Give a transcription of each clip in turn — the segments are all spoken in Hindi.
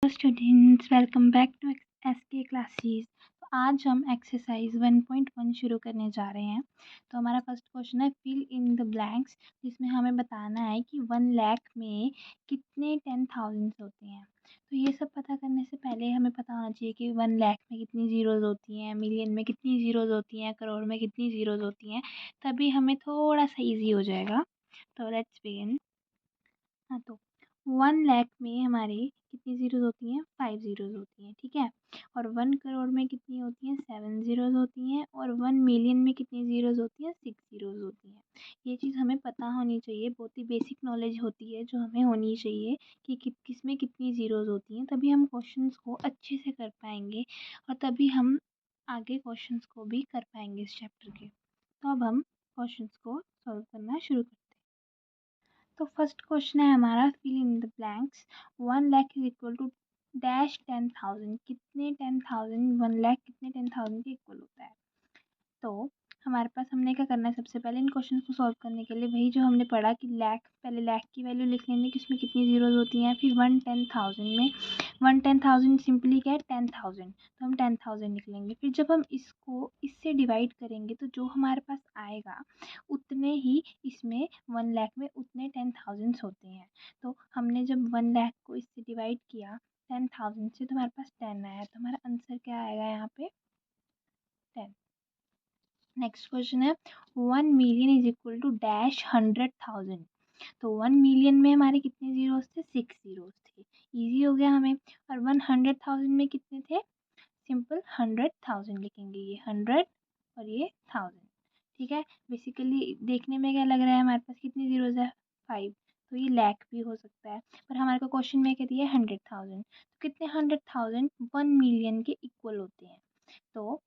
Students, welcome back to SK classes. तो आज हम एक्सरसाइज 1.1 शुरू करने जा रहे हैं। तो हमारा फर्स्ट क्वेश्चन है फिल इन द ब्लैंक्स, जिसमें हमें बताना है कि 1 लाख में कितने 10,000 होते हैं। तो ये सब पता करने से पहले हमें पता होना चाहिए कि 1 लाख में कितनी ज़ीरोज़ होती हैं, मिलियन में कितनी ज़ीरोज़ होती हैं, करोड़ में कितनी ज़ीरोज़ होती हैं। तभी हमें थोड़ा सा ईजी हो जाएगा। तो लेट्स बिगिन। हाँ, तो 1 लाख में हमारे कितनी ज़ीरोज़ होती हैं? 5 ज़ीरोज़ होती हैं, ठीक है। और 1 करोड़ में कितनी होती हैं? 7 ज़ीरोज़ होती हैं। और 1 मिलियन में कितनी ज़ीरोज़ होती हैं? 6 ज़ीरोज़ होती हैं। ये चीज़ हमें पता होनी चाहिए, बहुत ही बेसिक नॉलेज होती है जो हमें होनी चाहिए कि किस में कितनी ज़ीरोज़ होती हैं, तभी हम क्वेश्चंस को अच्छे से कर पाएंगे और तभी हम आगे क्वेश्चंस को भी कर पाएंगे इस चैप्टर के। तो अब हम क्वेश्चंस को सॉल्व करना शुरू करते हैं। तो फर्स्ट क्वेश्चन है हमारा fill in the blanks. 1 lakh is equal to dash 10,000। कितने 10,000, 1 लाख कितने 10,000 के इक्वल होता है। तो हमारे पास हमने क्या करना है, सबसे पहले इन क्वेश्चन को सॉल्व करने के लिए वही जो हमने पढ़ा कि लाख, पहले लाख की वैल्यू लिख लेंगे कि उसमें कितनी जीरोज होती हैं। फिर 1 10,000 में 1 10,000 सिंपली क्या है 10,000, तो हम 10,000 लिख लेंगे। फिर जब हम इसको इससे डिवाइड करेंगे तो जो हमारे पास आएगा उतने ही इसमें 1 लाख में उतने 10,000 होते हैं। तो हमने जब 1 लाख को इससे डिवाइड किया 10,000 से तो हमारे पास 10 आया, तो हमारा आंसर क्या आएगा यहाँ पे 10। नेक्स्ट क्वेश्चन है 1 million is equal to dash 100,000। तो 1 मिलियन में हमारे कितने जीरोस थे? 6 जीरोस थे। इजी हो गया हमें। और 100,000 में कितने थे? सिंपल 100,000 लिखेंगे, ये 100 और ये 1000, ठीक है। बेसिकली देखने में क्या लग रहा है, हमारे पास कितनी जीरोस है? 5। तो ये लाख भी हो सकता है, पर हमारे को क्वेश्चन में क्या दिया है 100,000। तो कितने 100,000 1 मिलियन के इक्वल होते हैं। तो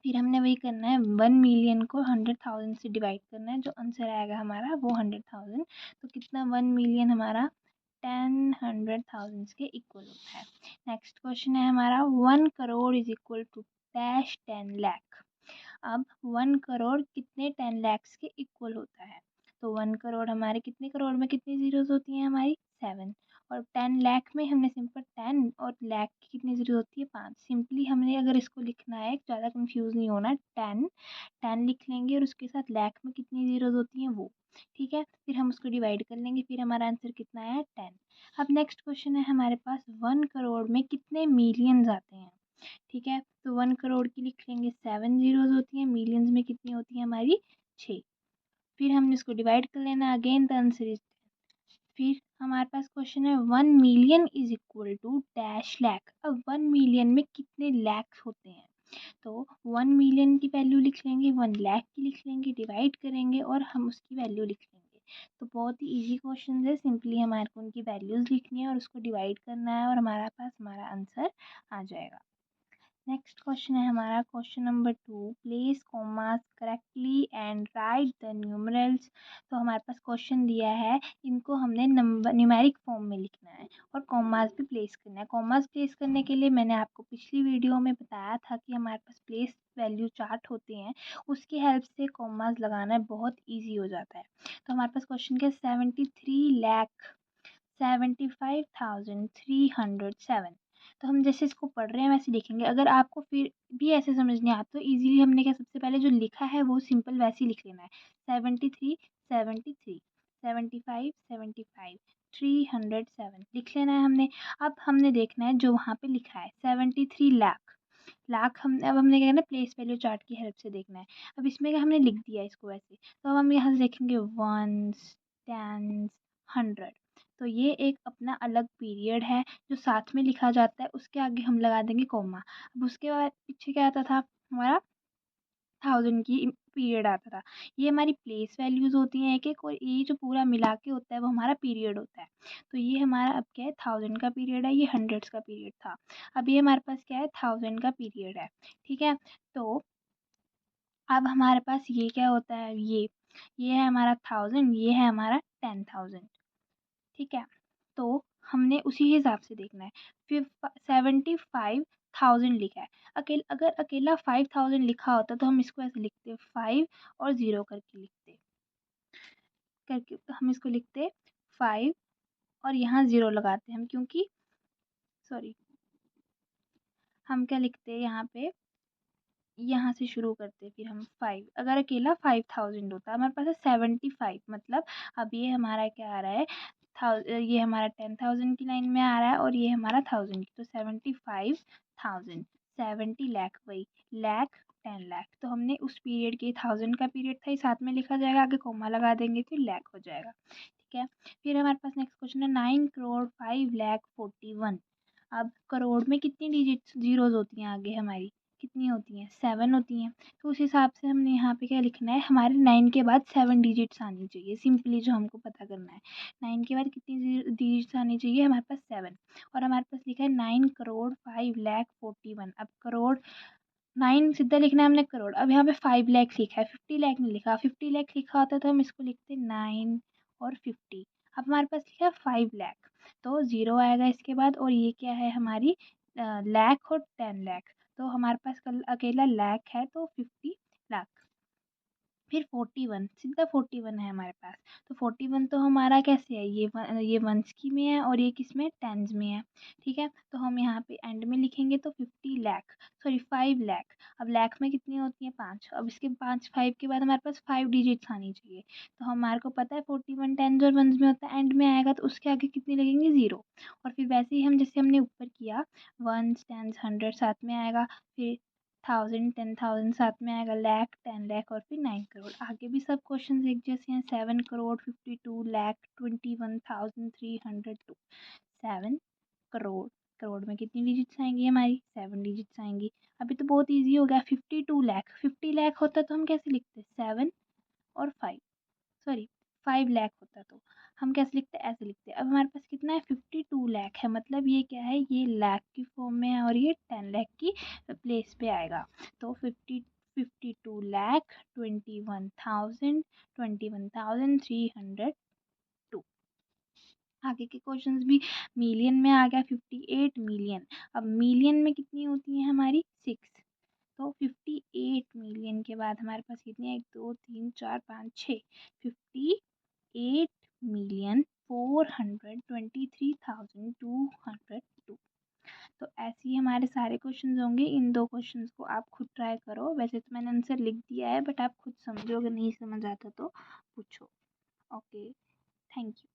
फिर हमने वही करना है, 1 मिलियन को 100,000 से डिवाइड करना है, जो आंसर आएगा हमारा वो 100,000। तो कितना 1 मिलियन हमारा 10 100,000 के इक्वल होता है। नेक्स्ट क्वेश्चन है हमारा 1 crore is equal to dash 10 lakh. अब 1 करोड़ कितने 10 लैक्स के इक्वल होता है। तो 1 करोड़ हमारे कितने करोड़ में कितनी जीरोस होती हैं? हमारी 7। और 10 लाख में हमने सिंपल 10 और लाख की कितनी जीरो होती है? 5। सिंपली हमने अगर इसको लिखना है, ज़्यादा कंफ्यूज नहीं होना, 10 लिख लेंगे और उसके साथ लाख में कितनी जीरोस होती हैं वो, ठीक है। फिर हम उसको डिवाइड कर लेंगे, फिर हमारा आंसर कितना है 10। अब नेक्स्ट क्वेश्चन है हमारे पास 1 करोड़ में कितने मिलियंस आते हैं, ठीक है। तो 1 करोड़ की लिख लेंगे 7 जीरोज होती हैं, मिलियंस में कितनी होती है हमारी 6। फिर हमने इसको डिवाइड कर लेना, अगेन द आंसर इज। फिर हमारे पास क्वेश्चन है 1 million is equal to dash lakh. अब 1 मिलियन में कितने लाख होते हैं। तो 1 मिलियन की वैल्यू लिख लेंगे, 1 लाख की लिख लेंगे, डिवाइड करेंगे और हम उसकी वैल्यू लिख लेंगे। तो बहुत ही इजी क्वेश्चन है, सिंपली हमारे को उनकी वैल्यूज लिखनी है और उसको डिवाइड करना है और हमारे पास हमारा आंसर आ जाएगा। नेक्स्ट क्वेश्चन है हमारा question number 2, place commas correctly and right the numerals. तो हमारे पास क्वेश्चन दिया है, इनको हमने नंबर न्यूमेरिक फॉर्म में लिखना है और कॉमास भी प्लेस करना है। कॉमास प्लेस करने के लिए मैंने आपको पिछली वीडियो में बताया था कि हमारे पास प्लेस वैल्यू चार्ट होते हैं, उसकी हेल्प से कॉमास लगाना बहुत ईजी हो जाता है। तो हमारे पास क्वेश्चन क्या 73,75,307। तो हम जैसे इसको पढ़ रहे हैं वैसे लिखेंगे। अगर आपको फिर भी ऐसे समझ नहीं आता तो इजीली हमने क्या, सबसे पहले जो लिखा है वो सिंपल वैसे ही लिख लेना है। 73 73 75 75 307 लिख लेना है हमने। अब हमने देखना है जो वहाँ पे लिखा है 73 लाख। लाख हम अब हमने क्या करना है, प्लेस वैल्यू चार्ट की हेल्प से देखना है। अब इसमें क्या हमने लिख दिया इसको वैसे, तो अब हम यहाँ से देखेंगे वंस, टेंस, 100। तो ये एक अपना अलग पीरियड है जो साथ में लिखा जाता है, उसके आगे हम लगा देंगे कॉमा। अब उसके बाद पीछे क्या आता था हमारा 1000 की पीरियड आता था। ये हमारी प्लेस वैल्यूज़ होती हैं एक एक, और ये जो पूरा मिला के होता है वो हमारा पीरियड होता है। तो ये हमारा अब क्या है 1000 का पीरियड है, ये हंड्रेड्स का पीरियड था। अब ये हमारे पास क्या है 1000 का पीरियड है, ठीक है। तो अब हमारे पास ये क्या होता है, ये है हमारा 1000, ये है हमारा 10,000, ठीक है। तो हमने उसी हिसाब से देखना है। फिर 75,000 लिखा है, अगर अकेला 5,000 लिखा होता तो हम इसको ऐसे लिखते 5 और 0 करके लिखते, तो हम इसको लिखते 5 और यहाँ 0 लगाते हम, क्योंकि सॉरी, हम क्या लिखते हैं यहाँ पे, यहाँ से शुरू करते हैं फिर हम 5, अगर अकेला 5000 होता, हमारे पास है 75, मतलब अब ये हमारा क्या आ रहा है, ये हमारा 10,000 की लाइन में आ रहा है और ये हमारा 1000 की, तो 75,000, 70 लाख, वही लाख 10 लाख। तो हमने उस पीरियड के 1000 का पीरियड था, ये साथ में लिखा जाएगा, आगे कोमा लगा देंगे फिर लाख हो जाएगा। ठीक है, फिर हमारे पास नेक्स्ट क्वेश्चन है 9,05,41,। अब करोड़ में कितनी डिजिट जीरोज होती हैं आगे हमारी, कितनी होती हैं, 7 होती हैं। तो उस हिसाब से हमने यहाँ पे क्या लिखना है, हमारे 9 के बाद 7 डिजिट्स आनी चाहिए, सिंपली जो हमको पता करना है 9 के बाद कितनी डिजिट्स आनी चाहिए, हमारे पास 7। और हमारे पास लिखा है 9,05,41,। अब करोड़ 9 सीधा लिखना है हमने करोड़, अब यहाँ पे 5 लाख लिखा है, 50 लाख नहीं लिखा, 50 लाख लिखा होता तो हम इसको लिखते 9 और 50। अब हमारे पास लिखा है 5 लाख, तो ज़ीरो आएगा इसके बाद, और ये क्या है हमारी लाख और 10 लाख, तो हमारे पास कल अकेला लाख है तो 50 लाख। फिर 41, सीधा 41 है हमारे पास, तो 41 तो हमारा कैसे है, ये वंस की में है और ये किस में, टेंस में है। ठीक है, तो हम यहाँ पे एंड में लिखेंगे तो 50 लाख, सॉरी 5 लाख। अब लाख में कितनी होती है, 5, अब इसके 5 5 के बाद हमारे पास 5 डिजिट्स आनी चाहिए। तो हमारे को पता है 41 टेंस और वंस में होता है, एंड में आएगा तो उसके आगे कितनी लगेंगी, ज़ीरो। और फिर वैसे ही हम जैसे हमने ऊपर किया, वंस टेंस हंड्रेड साथ में आएगा, फिर 1000 10,000 साथ में आएगा, लाख 10 लाख और फिर 9 करोड़। आगे भी सब क्वेश्चन एक जैसे हैं, 7 करोड़ 52 लाख 21,302, 7 करोड़। करोड़ में कितनी डिजिट्स आएंगी हमारी, 7 डिजिट्स आएंगी। अभी तो बहुत इजी हो गया, 52 लाख, 50 लाख होता तो हम कैसे लिखते, 7 और 5, सॉरी 5 लाख होता तो हम कैसे लिखते, ऐसे लिखते। अब हमारे पास कितना है, 52 लाख है, मतलब ये क्या है, ये लाख की फॉर्म में है और ये 10 लाख की प्लेस पे आएगा। तो 52 लाख 21,302। आगे के क्वेश्चंस भी मिलियन में आ गया, 58 मिलियन। अब मिलियन में कितनी होती है हमारी, 6, तो 58 मिलियन के बाद हमारे पास कितनी है, 1 2 3 4 5 6, 58,423,202। तो ऐसे ही हमारे सारे क्वेश्चंस होंगे, इन दो क्वेश्चंस को आप खुद ट्राई करो, वैसे तो मैंने आंसर लिख दिया है, बट आप खुद समझो, अगर नहीं समझ आता तो पूछो। Okay, thank you.